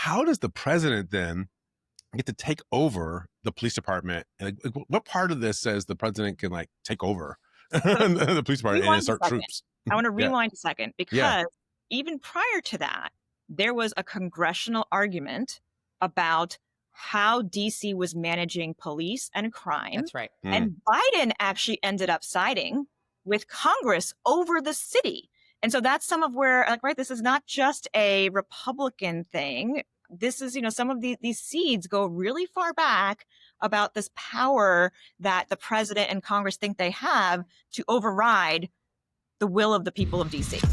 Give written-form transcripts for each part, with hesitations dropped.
how does the president then get to take over the police department? And what part of this says the president can like take over the police department and insert troops? I want to rewind a second, because Yeah. even prior to that, there was a congressional argument about how DC was managing police and crime. That's right. And Biden actually ended up siding with Congress over the city. And so that's some of where, like, right, this is not just a Republican thing. This is, some of these seeds go really far back about this power that the president and Congress think they have to override the will of the people of DC.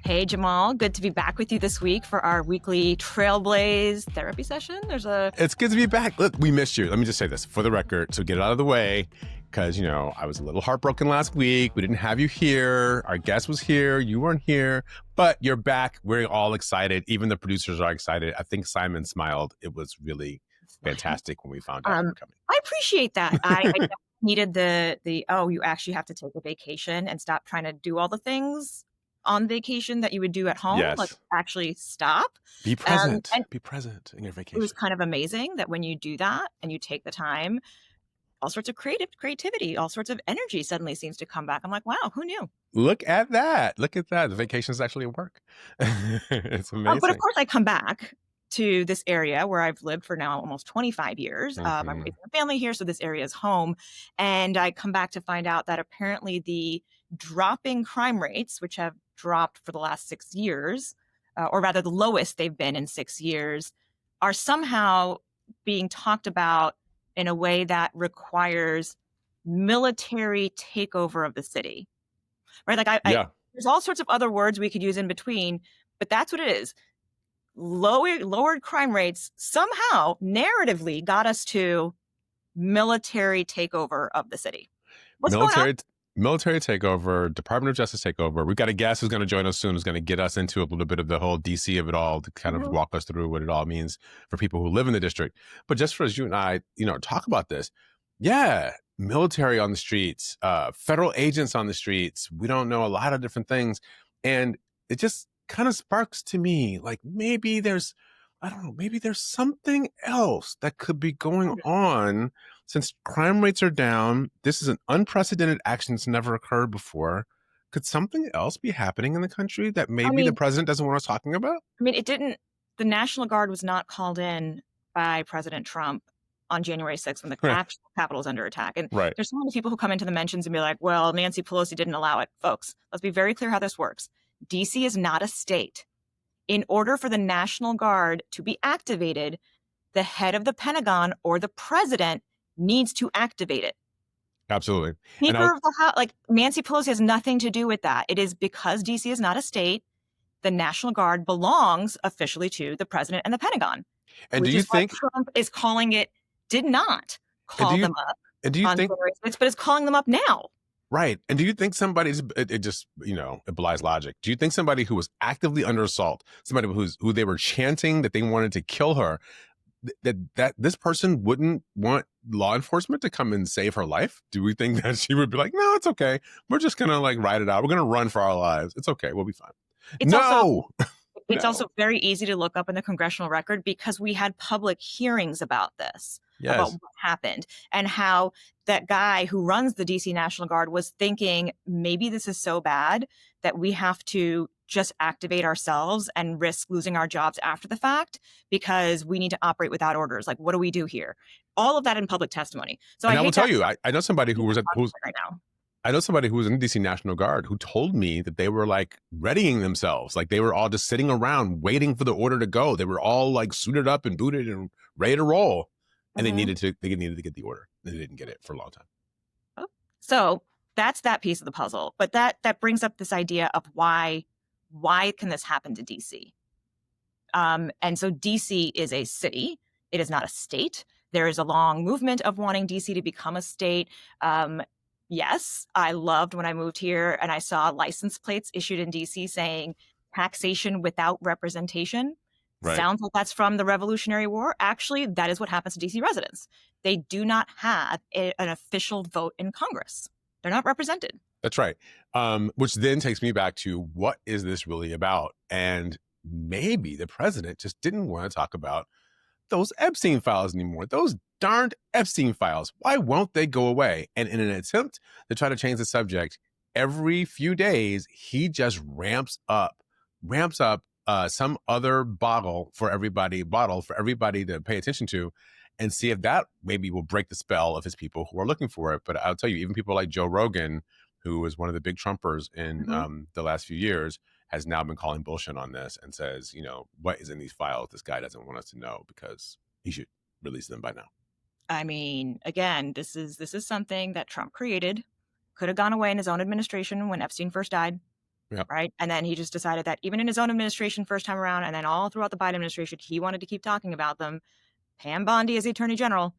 Hey, Jamal, good to be back with you this week for our weekly Trailblaze therapy session. It's good to be back. Look, we missed you. Let me just say this for the record, so get it out of the way, because, I was a little heartbroken last week. We didn't have you here. Our guest was here. You weren't here, but you're back. We're all excited. Even the producers are excited. I think Simon smiled. It was really fantastic when we found out you were coming. I appreciate that. I needed the you actually have to take a vacation and stop trying to do all the things on vacation that you would do at home. Yes. Like, actually stop. Be present. Be present in your vacation. It was kind of amazing that when you do that and you take the time, all sorts of creativity, all sorts of energy suddenly seems to come back. I'm like, wow, who knew? Look at that. The vacation's actually at work. It's amazing. But of course, I come back to this area where I've lived for now almost 25 years. I'm raising a family here, so this area is home. And I come back to find out that apparently the dropping crime rates, which have dropped for the last 6 years, or rather the lowest they've been in 6 years, are somehow being talked about in a way that requires military takeover of the city. Right? Like, there's all sorts of other words we could use in between, but that's what it is. Lowered crime rates somehow narratively got us to military takeover of the city. What's going on? Military takeover, Department of Justice takeover. We've got a guest who's going to join us soon, who's going to get us into a little bit of the whole DC of it all, to kind of walk us through what it all means for people who live in the district. But just for as you and I, talk about this, military on the streets, federal agents on the streets. We don't know a lot of different things. And it just kind of sparks to me, like, maybe there's something else that could be going on. Since crime rates are down, this is an unprecedented action that's never occurred before. Could something else be happening in the country that maybe the president doesn't want us talking about? The National Guard was not called in by President Trump on January 6th when the actual Capitol is under attack. And there's so many people who come into the mentions and be like, well, Nancy Pelosi didn't allow it. Folks, let's be very clear how this works. DC is not a state. In order for the National Guard to be activated, the head of the Pentagon or the president needs to activate it. Absolutely. Speaker of the House, like, Nancy Pelosi has nothing to do with that. It is because DC is not a state. The National Guard belongs officially to the president and the Pentagon. And do you think Trump is calling it? Did not call them up. And do you think? January 6th, but is calling them up now. Right. And do you think somebody's, it just, it belies logic. Do you think somebody who was actively under assault, somebody who they were chanting that they wanted to kill her, that this person wouldn't want law enforcement to come and save her life? Do we think that she would be like, no, it's okay. We're just going to ride it out. We're going to run for our lives. It's okay. We'll be fine. It's also very easy to look up in the congressional record because we had public hearings about this. Yes. About what happened and how that guy who runs the DC National Guard was thinking, maybe this is so bad that we have to just activate ourselves and risk losing our jobs after the fact because we need to operate without orders. Like, what do we do here? All of that in public testimony. So I will tell you, I know somebody who was right now. I know somebody who was in the DC National Guard who told me that they were readying themselves. Like, they were all just sitting around waiting for the order to go. They were all suited up and booted and ready to roll. And they needed to get the order. They didn't get it for a long time. Oh. So that's that piece of the puzzle. But that brings up this idea of why can this happen to DC? And so DC is a city. It is not a state. There is a long movement of wanting DC to become a state. Yes, I loved when I moved here and I saw license plates issued in DC saying taxation without representation. Right. Sounds like that's from the Revolutionary War. Actually, that is what happens to DC residents. They do not have an official vote in Congress. They're not represented. That's right. Which then takes me back to, what is this really about? And maybe the president just didn't want to talk about those Epstein files anymore. Those darned Epstein files. Why won't they go away? And in an attempt to try to change the subject, every few days he just ramps up some other bottle for everybody to pay attention to, and see if that maybe will break the spell of his people who are looking for it. But I'll tell you, even people like Joe Rogan, who was one of the big Trumpers in the last few years, has now been calling bullshit on this and says, what is in these files? This guy doesn't want us to know because he should release them by now. I mean, again, this is something that Trump created, could have gone away in his own administration when Epstein first died. Yep. Right. And then he just decided that even in his own administration first time around, and then all throughout the Biden administration, he wanted to keep talking about them. Pam Bondi, as the attorney general,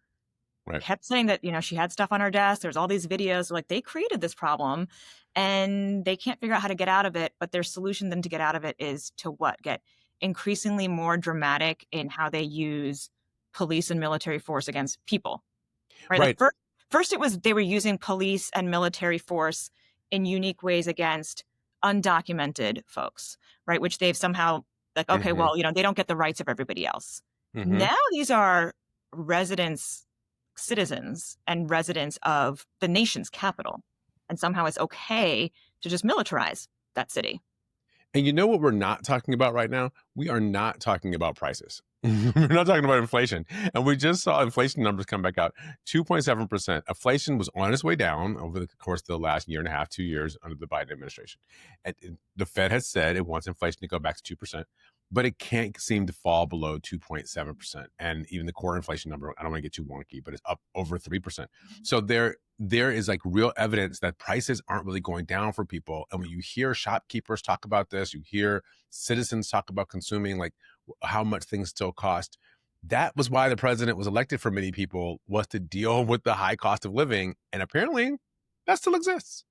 kept saying that, she had stuff on her desk. There's all these videos. Like, they created this problem and they can't figure out how to get out of it. But their solution then to get out of it is to get increasingly more dramatic in how they use police and military force against people. Right. Like first it was they were using police and military force in unique ways against undocumented folks, right? Which they've somehow okay, well, they don't get the rights of everybody else. Now these are citizens and residents of the nation's capital. And somehow it's okay to just militarize that city. And you know what we're not talking about right now? We are not talking about prices. We're not talking about inflation. And we just saw inflation numbers come back out, 2.7%. Inflation was on its way down over the course of the last year and a half, 2 years under the Biden administration. And the Fed has said it wants inflation to go back to 2%, but it can't seem to fall below 2.7%. And even the core inflation number, I don't want to get too wonky, but it's up over 3%. So there is like real evidence that prices aren't really going down for people. And when you hear shopkeepers talk about this, you hear citizens talk about consuming, like how much things still cost. That was why the president was elected for many people, was to deal with the high cost of living. And apparently that still exists.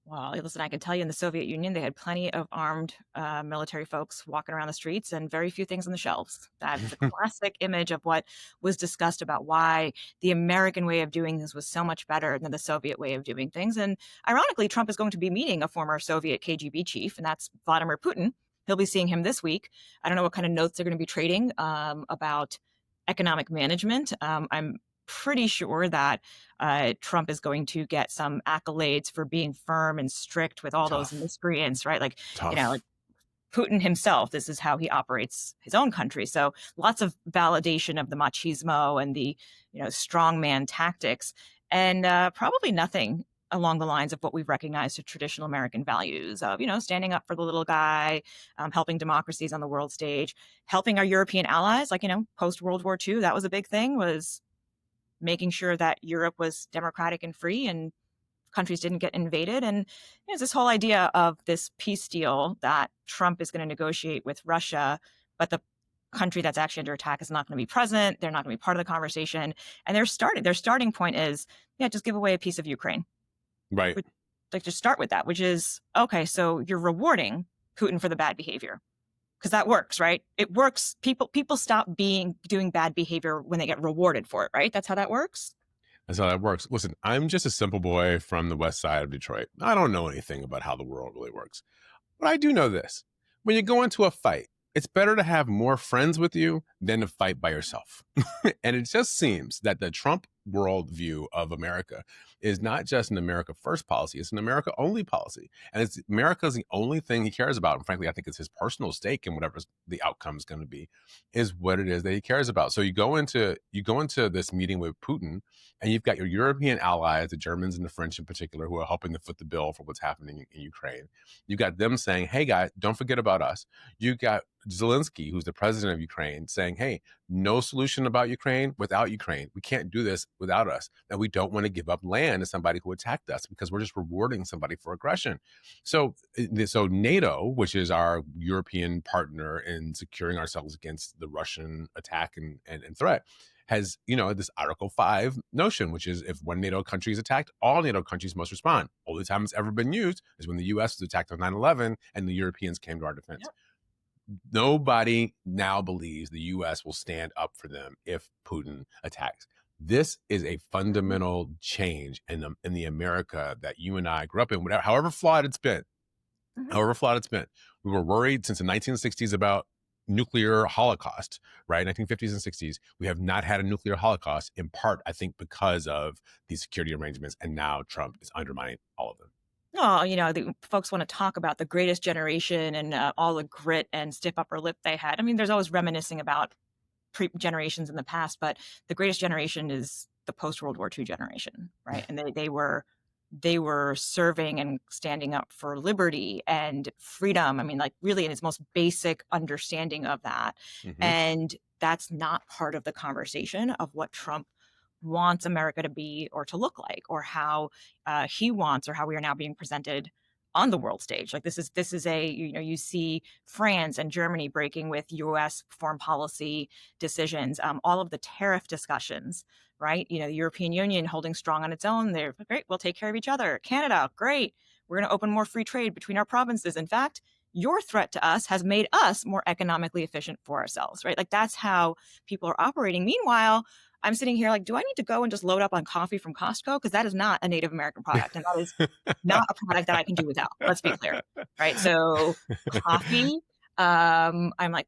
Well, listen, I can tell you in the Soviet Union, they had plenty of armed military folks walking around the streets and very few things on the shelves. That's a classic image of what was discussed about why the American way of doing this was so much better than the Soviet way of doing things. And ironically, Trump is going to be meeting a former Soviet KGB chief, and that's Vladimir Putin. He'll be seeing him this week. I don't know what kind of notes they're going to be trading about economic management. I'm pretty sure that Trump is going to get some accolades for being firm and strict with all those miscreants, right? Like, like Putin himself, this is how he operates his own country. So lots of validation of the machismo and the, strongman tactics, and probably nothing along the lines of what we've recognized as traditional American values of, standing up for the little guy, helping democracies on the world stage, helping our European allies, like, post World War II, that was a big thing, was making sure that Europe was democratic and free and countries didn't get invaded. And this whole idea of this peace deal that Trump is going to negotiate with Russia, but the country that's actually under attack is not going to be present. They're not going to be part of the conversation. And their starting point is, just give away a piece of Ukraine. Right. Like, just start with that, which is, okay, so you're rewarding Putin for the bad behavior. Because that works, right? It works. People stop doing bad behavior when they get rewarded for it, right? That's how that works. That's how that works. Listen, I'm just a simple boy from the west side of Detroit. I don't know anything about how the world really works. But I do know this. When you go into a fight, it's better to have more friends with you than to fight by yourself. And it just seems that the Trump worldview of America is not just an America first policy, it's an America only policy. And it's America's the only thing he cares about. And frankly, I think it's his personal stake in whatever the outcome is going to be, is what it is that he cares about. So you go into this meeting with Putin, and you've got your European allies, the Germans and the French in particular, who are helping to foot the bill for what's happening in Ukraine. You got them saying, hey guys, don't forget about us. You got Zelensky, who's the president of Ukraine, saying, hey, no solution about Ukraine without Ukraine. We can't do this without us. And we don't want to give up land to somebody who attacked us because we're just rewarding somebody for aggression. So NATO, which is our European partner in securing ourselves against the Russian attack and threat, has, this Article 5 notion, which is if one NATO country is attacked, all NATO countries must respond. Only time it's ever been used is when the U.S. was attacked on 9/11 and the Europeans came to our defense. Yep. Nobody now believes the U.S. will stand up for them if Putin attacks. This is a fundamental change in the America that you and I grew up in, however flawed it's been. however flawed it's been. We were worried since the 1960s about nuclear holocaust, right? 1950s and 60s. We have not had a nuclear holocaust, in part, I think, because of these security arrangements. And now Trump is undermining all of them. Oh, the folks want to talk about the greatest generation and all the grit and stiff upper lip they had. I mean, there's always reminiscing about generations in the past, but the greatest generation is the post-World War II generation, right? And they were serving and standing up for liberty and freedom. I mean, like really in its most basic understanding of that. Mm-hmm. And that's not part of the conversation of what Trump wants America to be or to look like, or how he wants, or how we are now being presented on the world stage. Like this is a, you see France and Germany breaking with US foreign policy decisions, all of the tariff discussions, right? The European Union holding strong on its own. They're great. We'll take care of each other. Canada, great. We're going to open more free trade between our provinces. In fact, your threat to us has made us more economically efficient for ourselves, right? Like that's how people are operating. Meanwhile, I'm sitting here like, do I need to go and just load up on coffee from Costco? Because that is not a Native American product. And that is not a product that I can do without. Let's be clear. Right. So coffee, I'm like,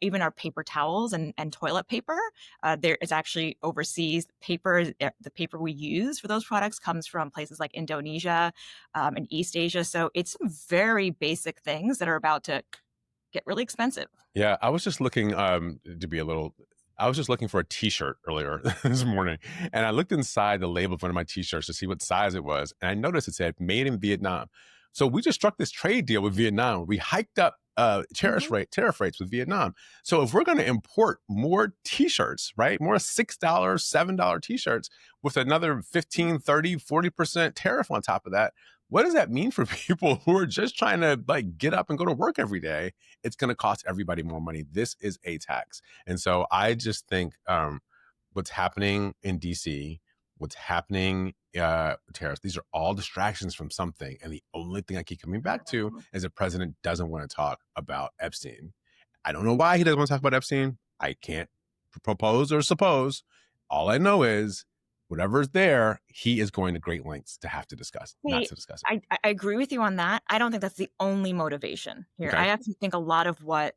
even our paper towels and toilet paper, there is actually overseas paper. The paper we use for those products comes from places like Indonesia and East Asia. So it's very basic things that are about to get really expensive. Yeah, I was just looking to be a little. I was just looking for a T-shirt earlier this morning, and I looked inside the label of one of my T-shirts to see what size it was, and I noticed it said "Made in Vietnam." So we just struck this trade deal with Vietnam. We hiked up tariff rates with Vietnam. So if we're going to import more T-shirts, right, more $6, $7 T-shirts with another 15, 30, 40% tariff on top of that, what does that mean for people who are just trying to like get up and go to work every day? It's going to cost everybody more money. This is a tax. And so I just think what's happening in DC, what's happening tariffs, these are all distractions from something. And the only thing I keep coming back to is the president doesn't want to talk about Epstein. I don't know why he doesn't want to talk about Epstein. I can't propose or suppose. All I know is whatever's there, he is going to great lengths to have to discuss, not to discuss it. I agree with you on that. I don't think that's the only motivation here. Okay. I actually think a lot of what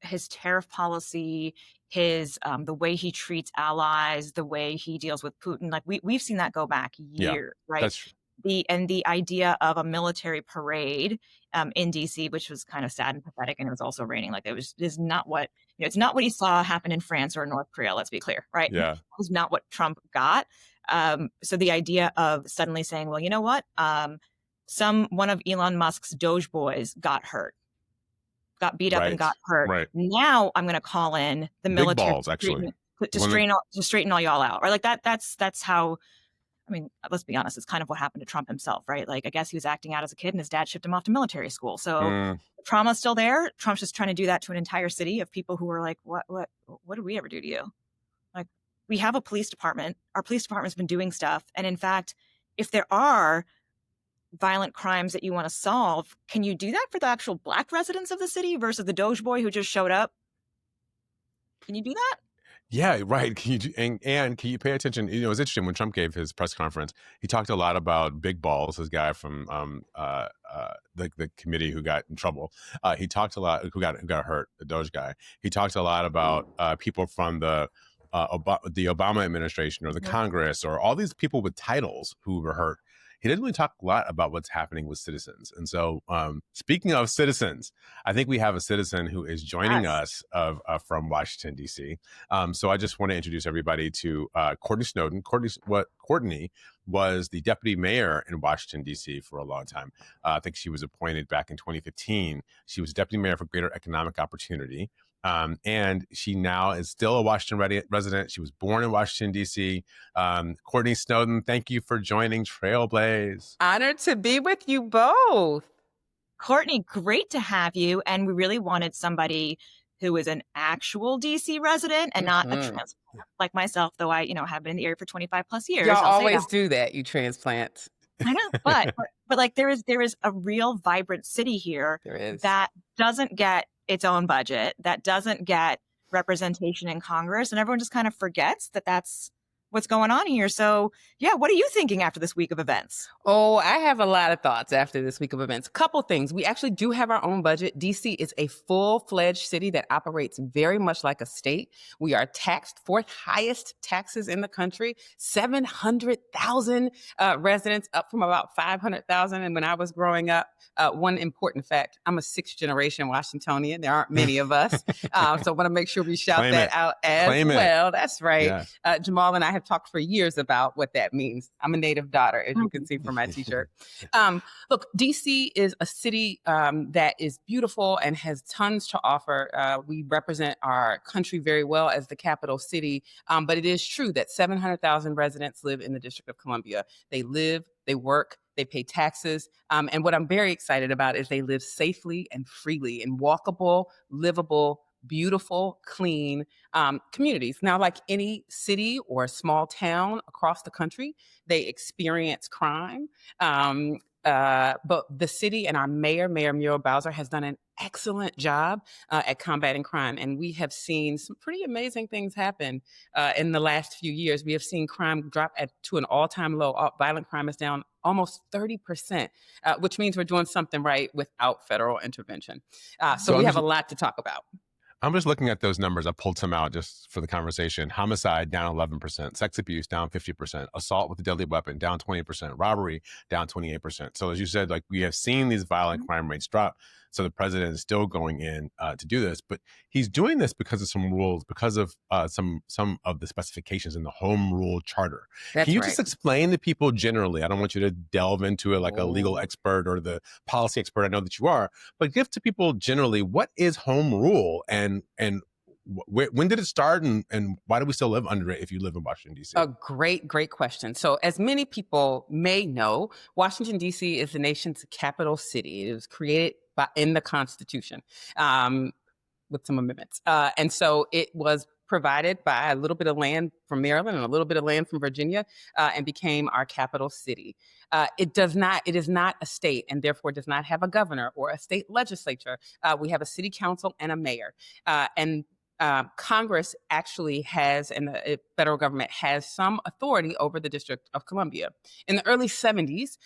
his tariff policy, his the way he treats allies, the way he deals with Putin, like we've seen that go back years, right? That's true. The idea of a military parade in DC, which was kind of sad and pathetic, and it was also raining. Like is not what it's not what he saw happen in France or North Korea. Let's be clear, right? Yeah, it was not what Trump got. So the idea of suddenly saying, well, you know what, one of Elon Musk's Doge boys got beat up and got hurt. Right. Now I'm going to call in the military balls, actually, to straighten all y'all out, right? Like that's how. I mean, let's be honest, it's kind of what happened to Trump himself, right? Like, I guess he was acting out as a kid and his dad shipped him off to military school. So the trauma's still there. Trump's just trying to do that to an entire city of people who are like, what did we ever do to you? Like, we have a police department. Our police department's been doing stuff. And in fact, if there are violent crimes that you want to solve, can you do that for the actual Black residents of the city versus the Doge boy who just showed up? Can you do that? Yeah, right. Can you and can you pay attention? It's interesting when Trump gave his press conference, he talked a lot about Big Balls, this guy from the committee who got in trouble. He talked a lot who got hurt, the Doge guy. He talked a lot about people from the Obama administration or the Congress or all these people with titles who were hurt. He didn't really talk a lot about what's happening with citizens. And so speaking of citizens, I think we have a citizen who is joining us from Washington, D.C. So I just want to introduce everybody to Courtney Snowden. Courtney was the deputy mayor in Washington, D.C. for a long time. I think she was appointed back in 2015. She was deputy mayor for Greater Economic Opportunity. And she now is still a Washington resident. She was born in Washington, D.C. Courtney Snowden, thank you for joining Trailblaze. Honored to be with you both. Courtney, great to have you. And we really wanted somebody who is an actual D.C. resident and not a transplant like myself, though I, have been in the area for 25 plus years. Y'all always do that, you transplants. I know, but like there is a real vibrant city here that doesn't get its own budget, that doesn't get representation in Congress, and everyone just kind of forgets that that's what's going on here. So yeah, what are you thinking after this week of events? Oh, I have a lot of thoughts after this week of events. Couple things. We actually do have our own budget. DC is a full-fledged city that operates very much like a state. We are taxed, fourth highest taxes in the country, 700,000 residents, up from about 500,000. And when I was growing up, one important fact, I'm a sixth generation Washingtonian. There aren't many of us. So I want to make sure we shout that out as well. That's right. Yeah. Jamal and I have talked for years about what that means. I'm a native daughter, as you can see from my t-shirt. Look, DC is a city that is beautiful and has tons to offer. We represent our country very well as the capital city, but it is true that 700,000 residents live in the District of Columbia. They live, they work, they pay taxes. And what I'm very excited about is they live safely and freely in walkable, livable, beautiful, clean communities. Now, like any city or small town across the country, they experience crime. But the city and our Mayor Muriel Bowser, has done an excellent job at combating crime. And we have seen some pretty amazing things happen in the last few years. We have seen crime drop to an all-time low. Violent crime is down almost 30%, which means we're doing something right without federal intervention. So we have a lot to talk about. I'm just looking at those numbers. I pulled some out just for the conversation. Homicide down 11%, sex abuse down 50%, assault with a deadly weapon down 20%, robbery down 28%. So as you said, like, we have seen these violent crime rates drop. So the president is still going in to do this, but he's doing this because of some rules, because of some of the specifications in the Home Rule Charter. That's Can you right. just explain to people generally? I don't want you to delve into it like a legal expert or the policy expert. I know that you are, but give to people generally, what is Home Rule and when did it start and why do we still live under it if you live in Washington, D.C.? A great question. So as many people may know, Washington, D.C. is the nation's capital city. It was created in the Constitution with some amendments. And so it was provided by a little bit of land from Maryland and a little bit of land from Virginia and became our capital city. It is not a state and therefore does not have a governor or a state legislature. We have a city council and a mayor. And Congress actually has, and the federal government has, some authority over the District of Columbia. In the early 70s,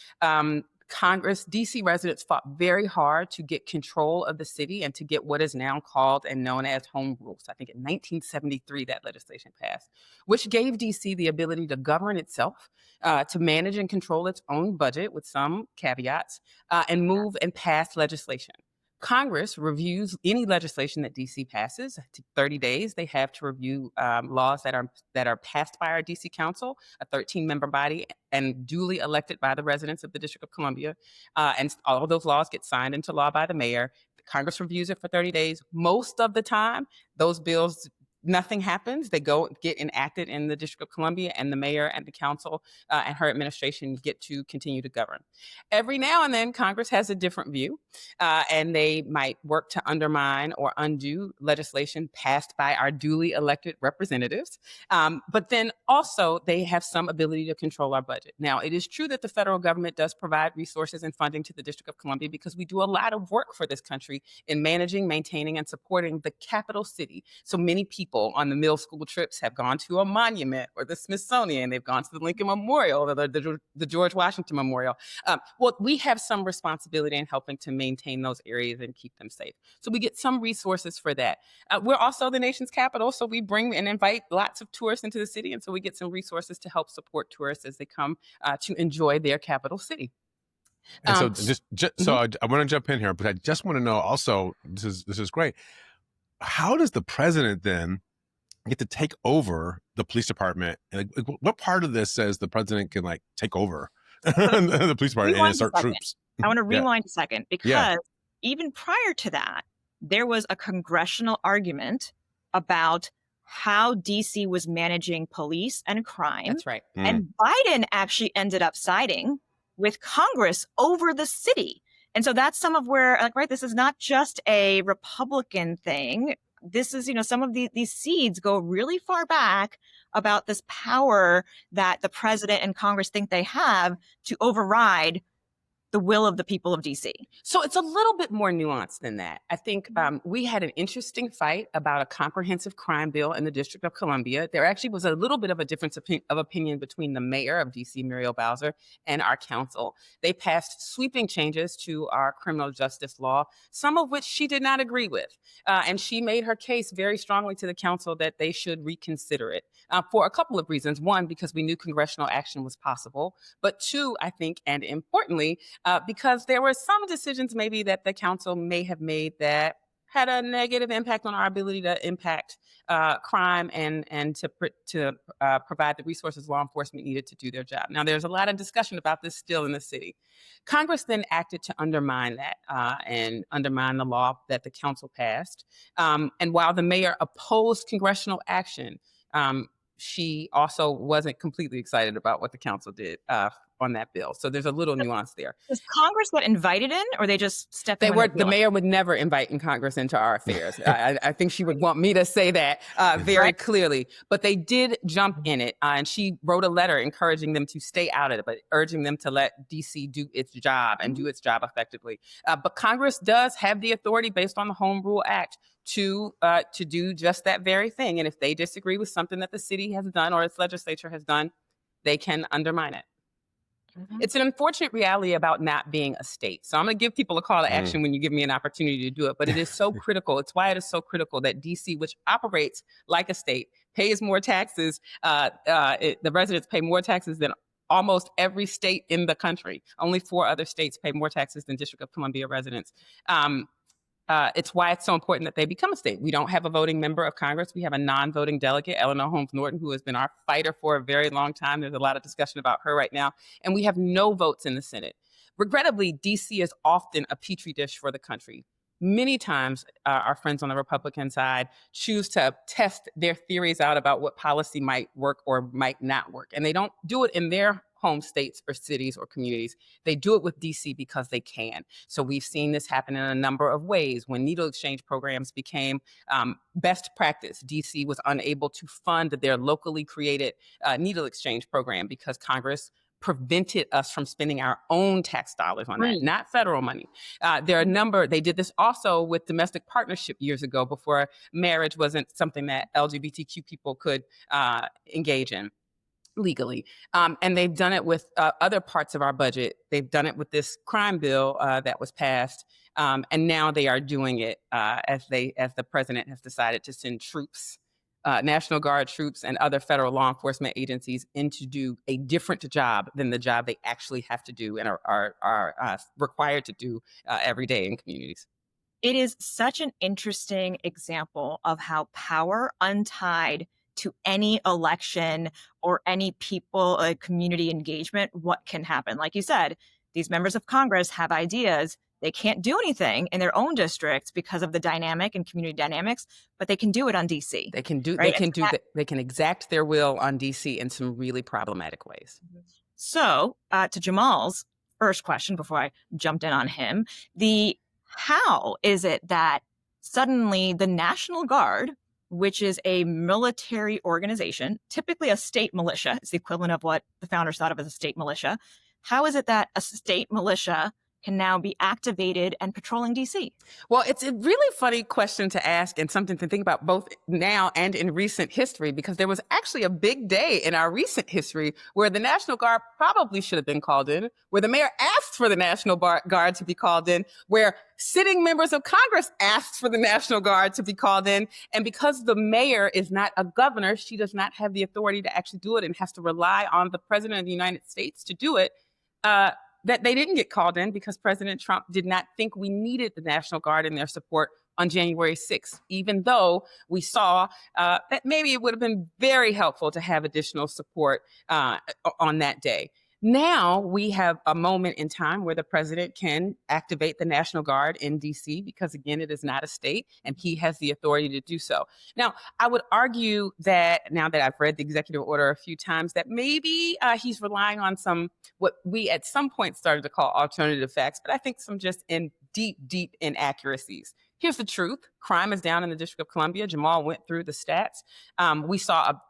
Congress, DC residents fought very hard to get control of the city and to get what is now called and known as Home Rule. So I think in 1973 that legislation passed, which gave DC the ability to govern itself, to manage and control its own budget with some caveats, and move and pass legislation. Congress reviews any legislation that DC passes. 30 days they have to review laws that are passed by our DC Council, a 13-member body, and duly elected by the residents of the District of Columbia. And all of those laws get signed into law by the mayor. Congress reviews it for 30 days. Most of the time, those bills, nothing happens. They go get enacted in the District of Columbia, and the mayor and the council and her administration get to continue to govern. Every now and then, Congress has a different view, and they might work to undermine or undo legislation passed by our duly elected representatives. But then also, they have some ability to control our budget. Now, it is true that the federal government does provide resources and funding to the District of Columbia because we do a lot of work for this country in managing, maintaining, and supporting the capital city. So many people on the middle school trips have gone to a monument or the Smithsonian. They've gone to the Lincoln Memorial or the George Washington Memorial. Well, we have some responsibility in helping to maintain those areas and keep them safe. So we get some resources for that. We're also the nation's capital, so we bring and invite lots of tourists into the city, and so we get some resources to help support tourists as they come to enjoy their capital city. And so I want to jump in here, but I just want to know also, this is great. How does the president then get to take over the police department? Like, what part of this says the president can take over the police department and insert troops? I want to rewind a second because even prior to that, there was a congressional argument about how DC was managing police and crime. That's right. And Biden actually ended up siding with Congress over the city. And so that's some of where, this is not just a Republican thing. This is, some of these seeds go really far back about this power that the president and Congress think they have to override the will of the people of DC? So it's a little bit more nuanced than that. I think we had an interesting fight about a comprehensive crime bill in the District of Columbia. There actually was a little bit of a difference of opinion between the mayor of DC, Muriel Bowser, and our council. They passed sweeping changes to our criminal justice law, some of which she did not agree with. And she made her case very strongly to the council that they should reconsider it for a couple of reasons. One, because we knew congressional action was possible. But two, I think, and importantly, because there were some decisions maybe that the council may have made that had a negative impact on our ability to impact crime and to provide the resources law enforcement needed to do their job. Now, there's a lot of discussion about this still in the city. Congress then acted to undermine that and undermine the law that the council passed. And while the mayor opposed congressional action, she also wasn't completely excited about what the council did on that bill. So there's a little nuance there. Does Congress get invited in, or they just step in? The mayor would never invite in Congress into our affairs. I think she would want me to say that very clearly. But they did jump in it. And she wrote a letter encouraging them to stay out of it, but urging them to let DC do its job and do its job effectively. But Congress does have the authority based on the Home Rule Act to do just that very thing. And if they disagree with something that the city has done or its legislature has done, they can undermine it. It's an unfortunate reality about not being a state. So I'm going to give people a call to action when you give me an opportunity to do it. But it is so critical. It's why it is so critical that DC, which operates like a state, pays more taxes. The residents pay more taxes than almost every state in the country. Only 4 other states pay more taxes than District of Columbia residents. It's why it's so important that they become a state. We don't have a voting member of Congress. We have a non-voting delegate, Eleanor Holmes Norton, who has been our fighter for a very long time. There's a lot of discussion about her right now. And we have no votes in the Senate. Regrettably, DC is often a petri dish for the country. Many times, our friends on the Republican side choose to test their theories out about what policy might work or might not work. And they don't do it in their home states or cities or communities. They do it with DC because they can. So we've seen this happen in a number of ways. When needle exchange programs became best practice, DC was unable to fund their locally created needle exchange program because Congress prevented us from spending our own tax dollars on that, not federal money. There are a number, they did this also with domestic partnership years ago before marriage wasn't something that LGBTQ people could engage in legally. And they've done it with other parts of our budget. They've done it with this crime bill that was passed. And now they are doing it as the president has decided to send troops, National Guard troops and other federal law enforcement agencies in to do a different job than the job they actually have to do and are required to do every day in communities. It is such an interesting example of how power untied to any election or any people, community engagement, what can happen. Like you said, these members of Congress have ideas. They can't do anything in their own districts because of the dynamic and community dynamics, but they can do it on DC. They can do, right? They can exact their will on DC in some really problematic ways. So to Jamal's first question before I jumped in on him, how is it that suddenly the National Guard, which is a military organization, typically a state militia, it's the equivalent of what the founders thought of as a state militia. How is it that a state militia can now be activated and patrolling DC? Well, it's a really funny question to ask and something to think about both now and in recent history, because there was actually a big day in our recent history where the National Guard probably should have been called in, where the mayor asked for the National Guard to be called in, where sitting members of Congress asked for the National Guard to be called in. And because the mayor is not a governor, she does not have the authority to actually do it and has to rely on the president of the United States to do it. That they didn't get called in because President Trump did not think we needed the National Guard and their support on January 6th, even though we saw that maybe it would have been very helpful to have additional support on that day. Now we have a moment in time where the president can activate the National Guard in DC because, again, it is not a state and he has the authority to do so. Now, I would argue that now that I've read the executive order a few times, that maybe he's relying on what we at some point started to call alternative facts, but I think some just deep inaccuracies. Here's the truth. Crime is down in the District of Columbia. Jamal went through the stats. We saw a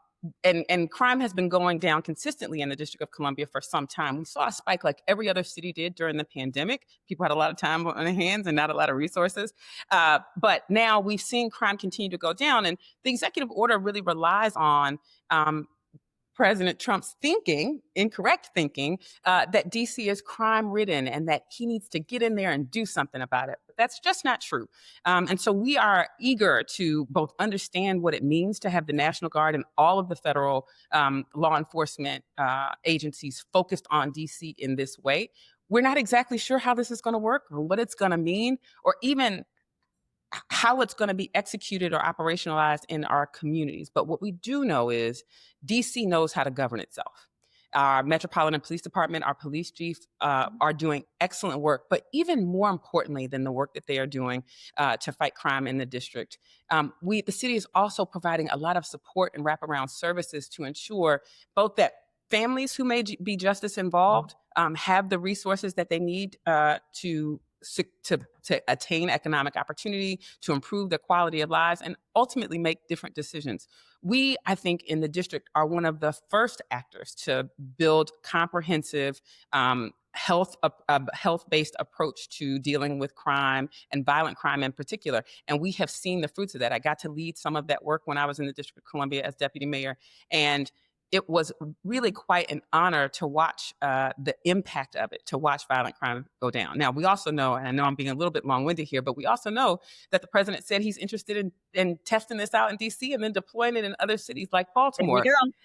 and crime has been going down consistently in the District of Columbia for some time. We saw a spike like every other city did during the pandemic. People had a lot of time on their hands and not a lot of resources. But now we've seen crime continue to go down, and the executive order really relies on President Trump's incorrect thinking, that DC is crime ridden and that he needs to get in there and do something about it. But that's just not true. And so we are eager to both understand what it means to have the National Guard and all of the federal law enforcement agencies focused on DC in this way. We're not exactly sure how this is going to work or what it's going to mean, or even how it's going to be executed or operationalized in our communities. But what we do know is DC knows how to govern itself. Our Metropolitan Police Department, our police chief are doing excellent work. But even more importantly than the work that they are doing to fight crime in the district, the city is also providing a lot of support and wraparound services to ensure both that families who may be justice involved have the resources that they need to attain economic opportunity, to improve their quality of lives, and ultimately make different decisions. We, I think, in the district are one of the first actors to build comprehensive health-based approach to dealing with crime and violent crime in particular. And we have seen the fruits of that. I got to lead some of that work when I was in the District of Columbia as deputy mayor. And it was really quite an honor to watch the impact of it, to watch violent crime go down. Now, we also know, and I know I'm being a little bit long-winded here, but we also know that the president said he's interested in testing this out in D.C. and then deploying it in other cities like Baltimore.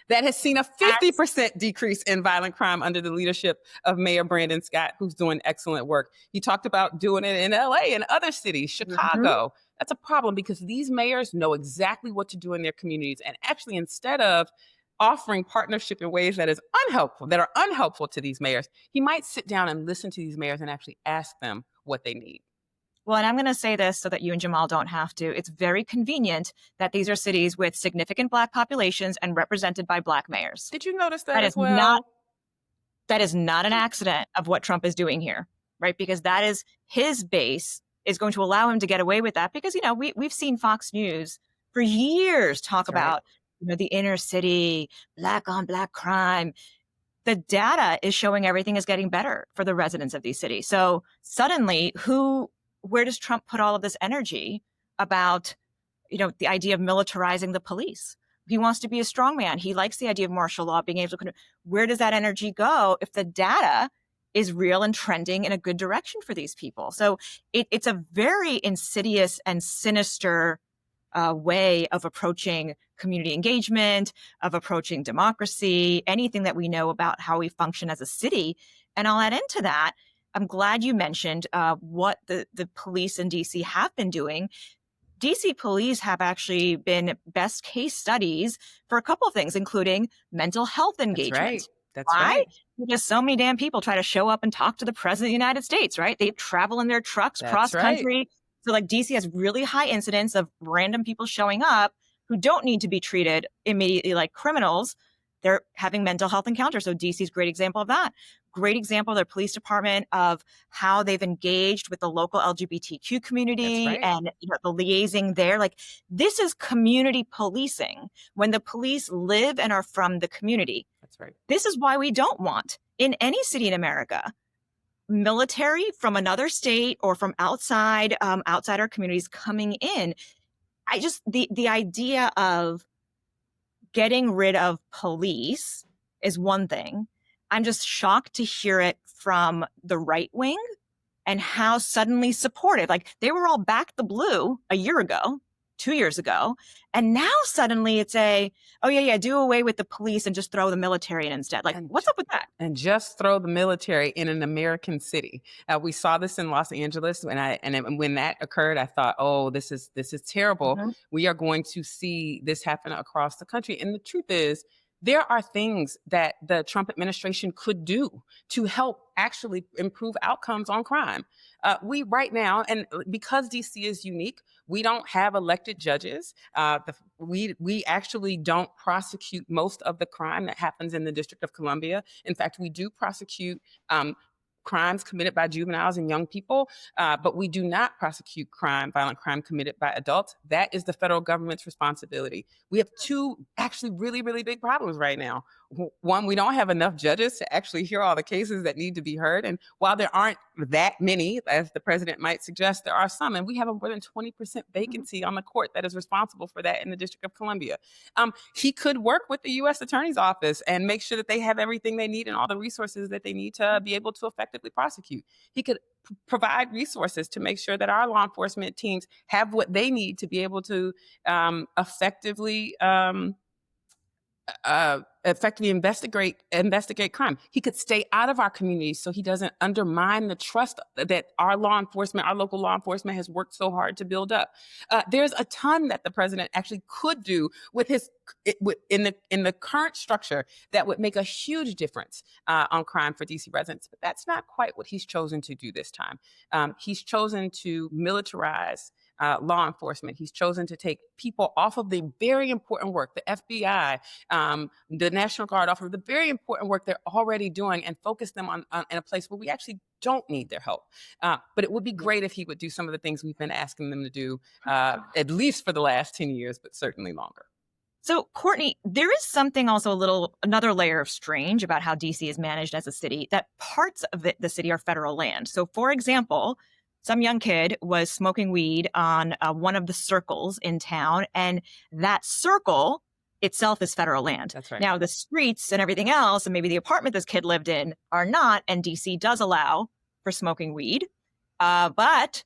That has seen a 50% decrease in violent crime under the leadership of Mayor Brandon Scott, who's doing excellent work. He talked about doing it in L.A. and other cities, Chicago. That's a problem because these mayors know exactly what to do in their communities. And actually, instead of offering partnership in ways that are unhelpful to these mayors, he might sit down and listen to these mayors and actually ask them what they need. Well, and I'm going to say this so that you and Jamal don't have to. It's very convenient that these are cities with significant Black populations and represented by Black mayors. Did you notice that as well? That is not an accident of what Trump is doing here, right? Because that is his base is going to allow him to get away with that because, we've seen Fox News for years talk about the inner city, Black on Black crime. The data is showing everything is getting better for the residents of these cities. So suddenly, where does Trump put all of this energy about, the idea of militarizing the police? He wants to be a strongman. He likes the idea of martial law, being able to. Where does that energy go if the data is real and trending in a good direction for these people? So it's a very insidious and sinister way of approaching community engagement, of approaching democracy, anything that we know about how we function as a city. And I'll add into that, I'm glad you mentioned what the police in DC have been doing. DC police have actually been best case studies for a couple of things, including mental health engagement. That's right. Because so many damn people try to show up and talk to the president of the United States, right? They travel in their trucks cross country. So DC has really high incidence of random people showing up who don't need to be treated immediately like criminals. They're having mental health encounters. So DC's a great example of that. Great example of their police department of how they've engaged with the local LGBTQ community and the liaising there. Like, this is community policing when the police live and are from the community. That's right. This is why we don't want in any city in America military from another state or from outside our communities coming in. The idea of getting rid of police is one thing. I'm just shocked to hear it from the right wing and how suddenly supportive. Like, they were all back the blue a year ago, 2 years ago. And now suddenly it's do away with the police and just throw the military in instead. Like, what's up with that? And just throw the military in an American city. We saw this in Los Angeles, and when that occurred, I thought, oh, this is terrible. Mm-hmm. We are going to see this happen across the country. And the truth is, there are things that the Trump administration could do to help actually improve outcomes on crime. We right now, and because DC is unique, we don't have elected judges. We actually don't prosecute most of the crime that happens in the District of Columbia. In fact, we do prosecute crimes committed by juveniles and young people, but we do not prosecute violent crime committed by adults. That is the federal government's responsibility. We have two actually really, really big problems right now. One, we don't have enough judges to actually hear all the cases that need to be heard. And while there aren't that many, as the president might suggest, there are some. And we have a more than 20% vacancy on the court that is responsible for that in the District of Columbia. He could work with the U.S. Attorney's Office and make sure that they have everything they need and all the resources that they need to be able to effectively prosecute. He could provide resources to make sure that our law enforcement teams have what they need to be able to effectively investigate crime. He could stay out of our communities so he doesn't undermine the trust that our local law enforcement has worked so hard to build up. There's a ton that the president actually could do with in the current structure that would make a huge difference on crime for DC residents. But that's not quite what he's chosen to do this time. He's chosen to militarize law enforcement. He's chosen to take people off of the very important work, the FBI, the National Guard, off of the very important work they're already doing and focus them on in a place where we actually don't need their help. But it would be great if he would do some of the things we've been asking them to do, at least for the last 10 years, but certainly longer. So, Courtney, there is something also another layer of strange about how DC is managed as a city, that parts of the city are federal land. So, for example, some young kid was smoking weed on one of the circles in town, and that circle itself is federal land. That's right. Now, the streets and everything else, and maybe the apartment this kid lived in, are not, and DC does allow for smoking weed. But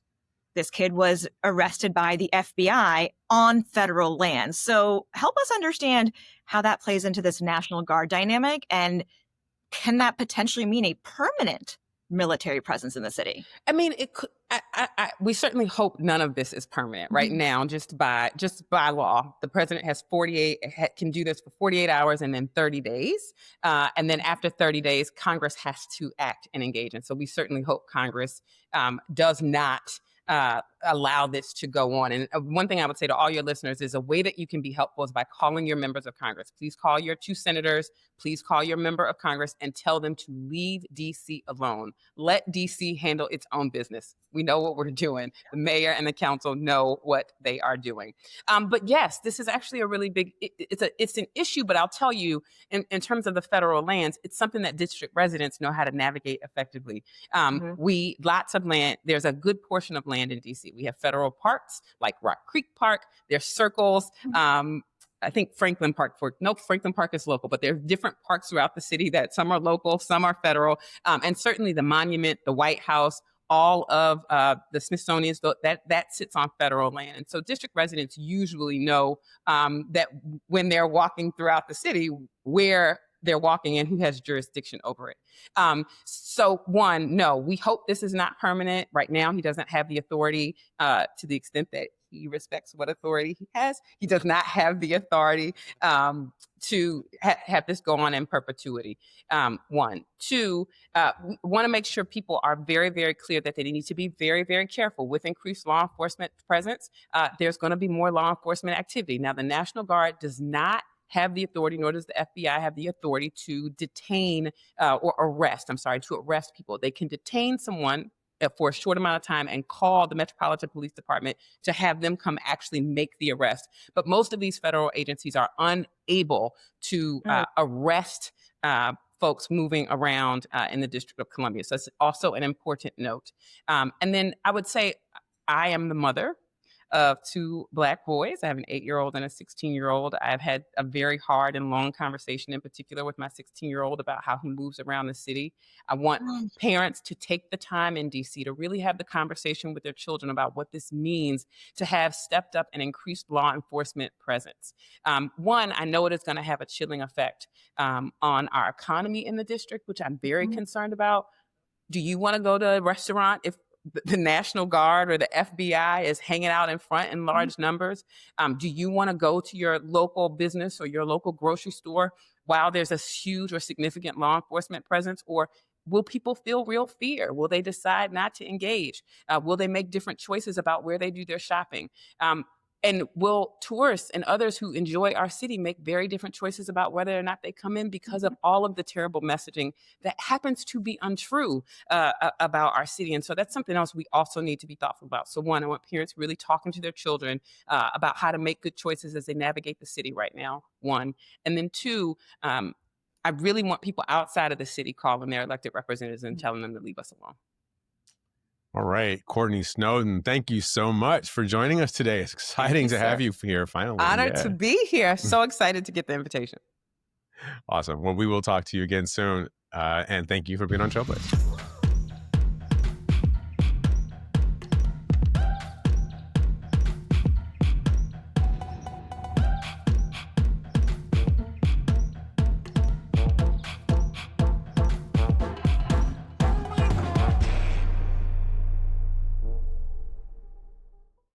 this kid was arrested by the FBI on federal land. So help us understand how that plays into this National Guard dynamic, and can that potentially mean a permanent military presence in the city? I mean, it could. We certainly hope none of this is permanent right now. Just by law, the president has can do this for 48 hours and then 30 days, and then after 30 days, Congress has to act and engage. And so we certainly hope Congress does not allow this to go on. And one thing I would say to all your listeners is a way that you can be helpful is by calling your members of Congress. Please call your 2 senators. Please call your member of Congress and tell them to leave DC alone. Let DC handle its own business. We know what we're doing. The mayor and the council know what they are doing. But yes, this is actually a really big, it's an issue, but I'll tell you, in terms of the federal lands, it's something that district residents know how to navigate effectively. Lots of land, there's a good portion of land in DC. We have federal parks like Rock Creek Park, there's circles. I think Franklin Park is local, but there's different parks throughout the city that some are local, some are federal. And certainly the monument, the White House, all of the Smithsonian, that sits on federal land. And so district residents usually know that when they're walking throughout the city, where they're walking and who has jurisdiction over it. So one, no, we hope this is not permanent. Right now, he doesn't have the authority to the extent that he respects what authority he has. He does not have the authority to have this go on in perpetuity. One. Two, we want to make sure people are very, very clear that they need to be very, very careful with increased law enforcement presence. There's going to be more law enforcement activity. Now, the National Guard does not have the authority, nor does the FBI have the authority to detain to arrest people. They can detain someone for a short amount of time and call the Metropolitan Police Department to have them come actually make the arrest. But most of these federal agencies are unable to arrest folks moving around in the District of Columbia. So that's also an important note. And then I would say I am the mother of 2 Black boys. I have an 8-year-old and a 16-year-old. I've had a very hard and long conversation in particular with my 16-year-old about how he moves around the city. I want parents to take the time in DC to really have the conversation with their children about what this means to have stepped up and increased law enforcement presence. One, I know it is going to have a chilling effect on our economy in the district, which I'm very concerned about. Do you want to go to a restaurant if the National Guard or the FBI is hanging out in front in large numbers? Do you want to go to your local business or your local grocery store while there's a huge or significant law enforcement presence? Or will people feel real fear? Will they decide not to engage? Will they make different choices about where they do their shopping? And will tourists and others who enjoy our city make very different choices about whether or not they come in because of all of the terrible messaging that happens to be untrue about our city? And so that's something else we also need to be thoughtful about. So one, I want parents really talking to their children about how to make good choices as they navigate the city right now, one. And then two, I really want people outside of the city calling their elected representatives and telling them to leave us alone. All right, Courtney Snowden, thank you so much for joining us today. It's exciting to have you here finally. Honored to be here. So excited to get the invitation. Awesome. Well, we will talk to you again soon. And thank you for being on Trailblaze.